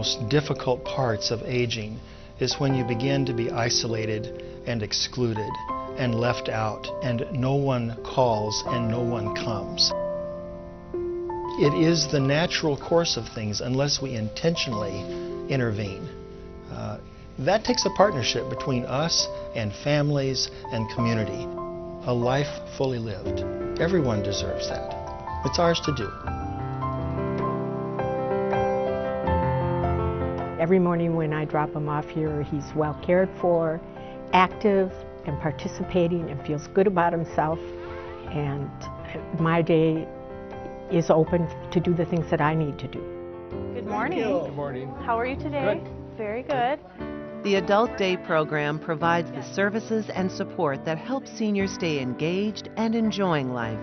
most difficult parts of aging is when you begin to be isolated and excluded and left out, and no one calls and no one comes. It is the natural course of things unless we intentionally intervene. That takes a partnership between us and families and community. A life fully lived. Everyone deserves that. It's ours to do. Every morning when I drop him off here, he's well cared for, active and participating, and feels good about himself. And my day is open to do the things that I need to do. Good morning. Good morning. How are you today? Good. Very good. The Adult Day program provides the services and support that help seniors stay engaged and enjoying life.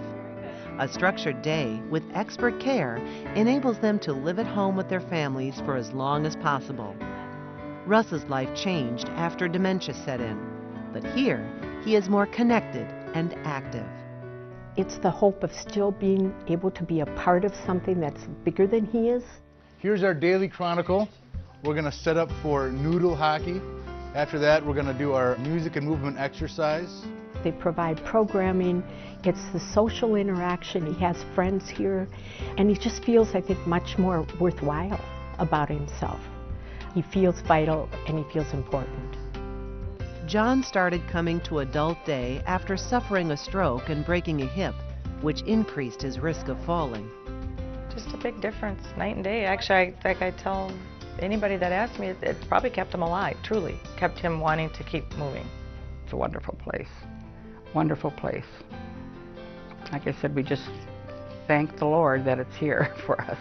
A structured day with expert care enables them to live at home with their families for as long as possible. Russ's life changed after dementia set in, but here he is more connected and active. It's the hope of still being able to be a part of something that's bigger than he is. Here's our daily chronicle. We're going to set up for noodle hockey. After that, we're going to do our music and movement exercise. They provide programming. It's the social interaction. He has friends here, and he just feels, I think, much more worthwhile about himself. He feels vital and he feels important. John started coming to Adult Day after suffering a stroke and breaking a hip, which increased his risk of falling. Just a big difference, night and day. Actually, I tell anybody that asks me, it probably kept him alive, truly. Kept him wanting to keep moving. It's a wonderful place. Wonderful place. Like I said, we just thank the Lord that it's here for us.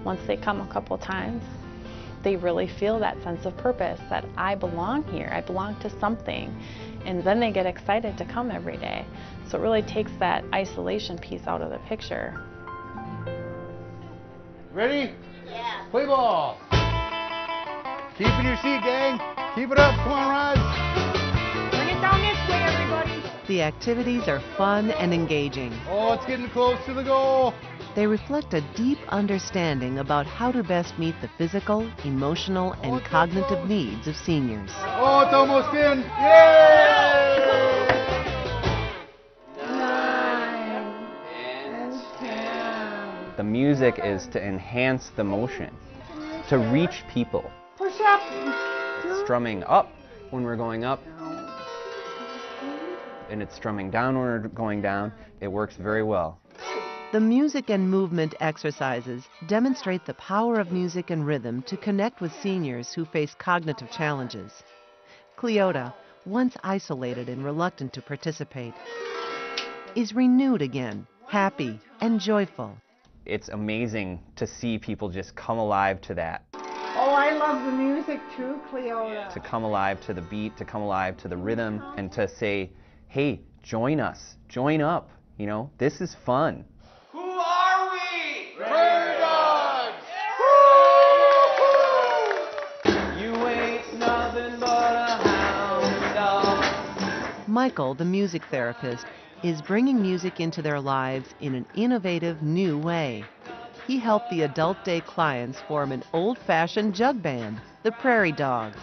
Once they come a couple times, they really feel that sense of purpose, that I belong here, I belong to something. And then they get excited to come every day. So it really takes that isolation piece out of the picture. Ready? Yeah. Play ball. Keep in your seat, gang. Keep it up. Come on, Rod. Bring it down this way, everybody. The activities are fun and engaging. Oh, it's getting close to the goal. They reflect a deep understanding about how to best meet the physical, emotional, and cognitive needs of seniors. Oh, it's almost in. Yay! 9 and 10. The music is to enhance the motion, to reach people. Push up. It's strumming up when we're going up, and it's strumming down when we're going down. It works very well. The music and movement exercises demonstrate the power of music and rhythm to connect with seniors who face cognitive challenges. Cleota, once isolated and reluctant to participate, is renewed again, happy and joyful. It's amazing to see people just come alive to that. Oh, I love the music too, Cleota. To come alive to the beat, to come alive to the rhythm, and to say, hey, join us, join up, you know, this is fun. Who are we? Prairie Dogs! You ain't nothing but a hound dog. Michael, the music therapist, is bringing music into their lives in an innovative new way. He helped the Adult Day clients form an old-fashioned jug band, the Prairie Dogs.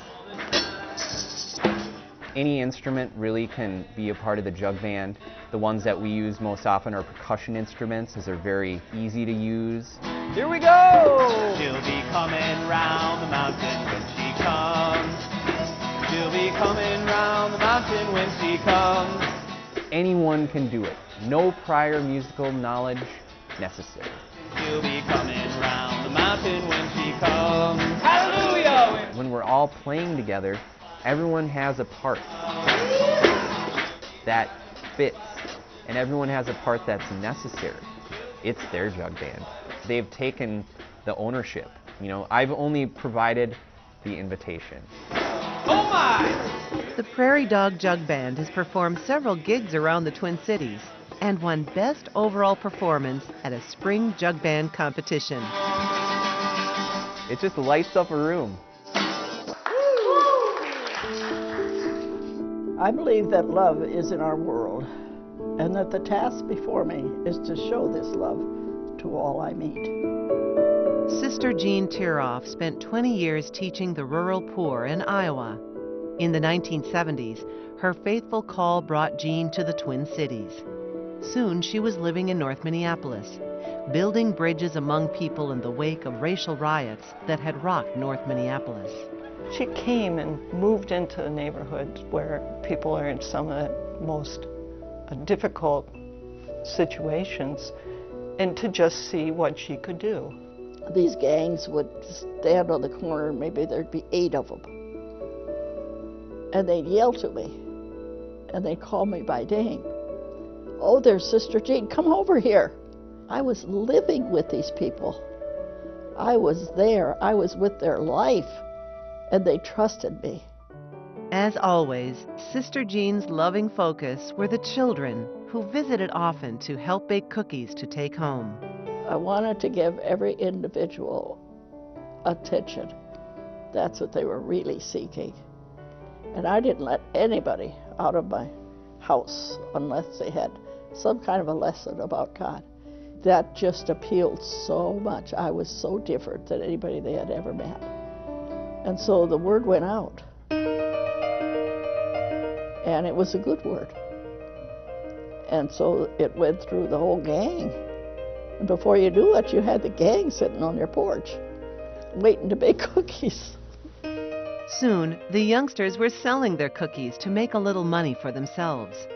Any instrument really can be a part of the jug band. The ones that we use most often are percussion instruments, as they're very easy to use. Here we go! She'll be coming round the mountain when she comes. She'll be coming round the mountain when she comes. Anyone can do it. No prior musical knowledge necessary. She'll be coming round the mountain when she comes. Hallelujah! When we're all playing together, everyone has a part that fits, and everyone has a part that's necessary. It's their jug band. They've taken the ownership. You know, I've only provided the invitation. Oh my! The Prairie Dog Jug Band has performed several gigs around the Twin Cities and won Best Overall Performance at a spring jug band competition. It just lights up a room. I believe that love is in our world, and that the task before me is to show this love to all I meet. Sister Jean Tiroff spent 20 years teaching the rural poor in Iowa. In the 1970s, her faithful call brought Jean to the Twin Cities. Soon she was living in North Minneapolis, building bridges among people in the wake of racial riots that had rocked North Minneapolis. She came and moved into the neighborhood where people are in some of the most difficult situations, and to just see what she could do. These gangs would stand on the corner, maybe there'd be 8 of them. And they'd yell to me, and they'd call me by name. "Oh, there's Sister Jean, come over here." I was living with these people. I was there, I was with their life, and they trusted me. As always, Sister Jean's loving focus were the children, who visited often to help bake cookies to take home. I wanted to give every individual attention. That's what they were really seeking. And I didn't let anybody out of my house unless they had some kind of a lesson about God. That just appealed so much. I was so different than anybody they had ever met. And so the word went out. And it was a good word. And so it went through the whole gang. And before you knew it, you had the gang sitting on your porch, waiting to bake cookies. Soon, the youngsters were selling their cookies to make a little money for themselves.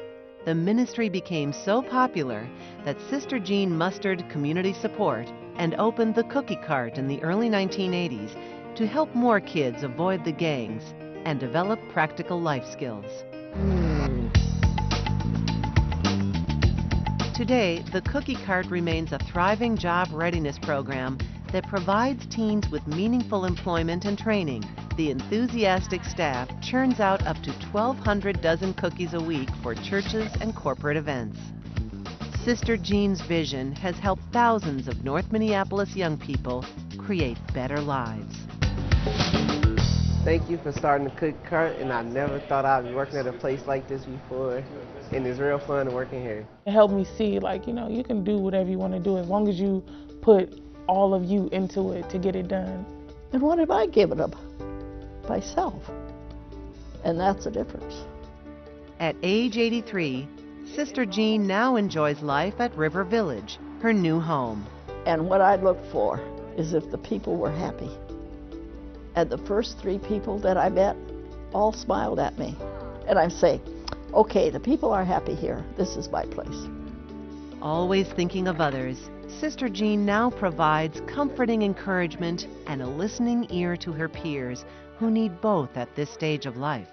The ministry became so popular that Sister Jean mustered community support and opened the cookie cart in the early 1980s to help more kids avoid the gangs and develop practical life skills. Today, the Cookie Cart remains a thriving job readiness program that provides teens with meaningful employment and training. The enthusiastic staff churns out up to 1,200 dozen cookies a week for churches and corporate events. Sister Jean's vision has helped thousands of North Minneapolis young people create better lives. Thank you for starting the Cookie Cart, and I never thought I'd be working at a place like this before, and it's real fun working here. It helped me see, like, you know, you can do whatever you want to do as long as you put all of you into it to get it done. And what have I given them? Myself. And that's the difference. At age 83, Sister Jean now enjoys life at River Village, her new home. And what I look for is if the people were happy. And the first 3 people that I met all smiled at me. And I say, okay, the people are happy here. This is my place. Always thinking of others, Sister Jean now provides comforting encouragement and a listening ear to her peers who need both at this stage of life.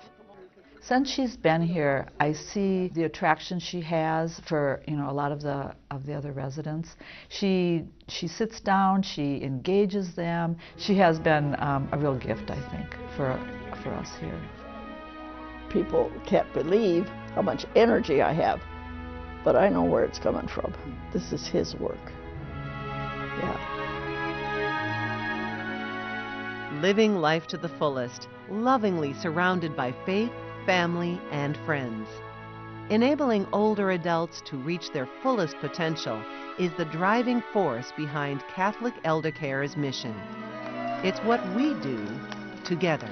Since she's been here, I see the attraction she has for, you know, a lot of the other residents. She sits down, she engages them. She has been a real gift, I think, for us here. People can't believe how much energy I have, but I know where it's coming from. This is His work. Yeah. Living life to the fullest, lovingly surrounded by faith, family, and friends. Enabling older adults to reach their fullest potential is the driving force behind Catholic Eldercare's mission. It's what we do together.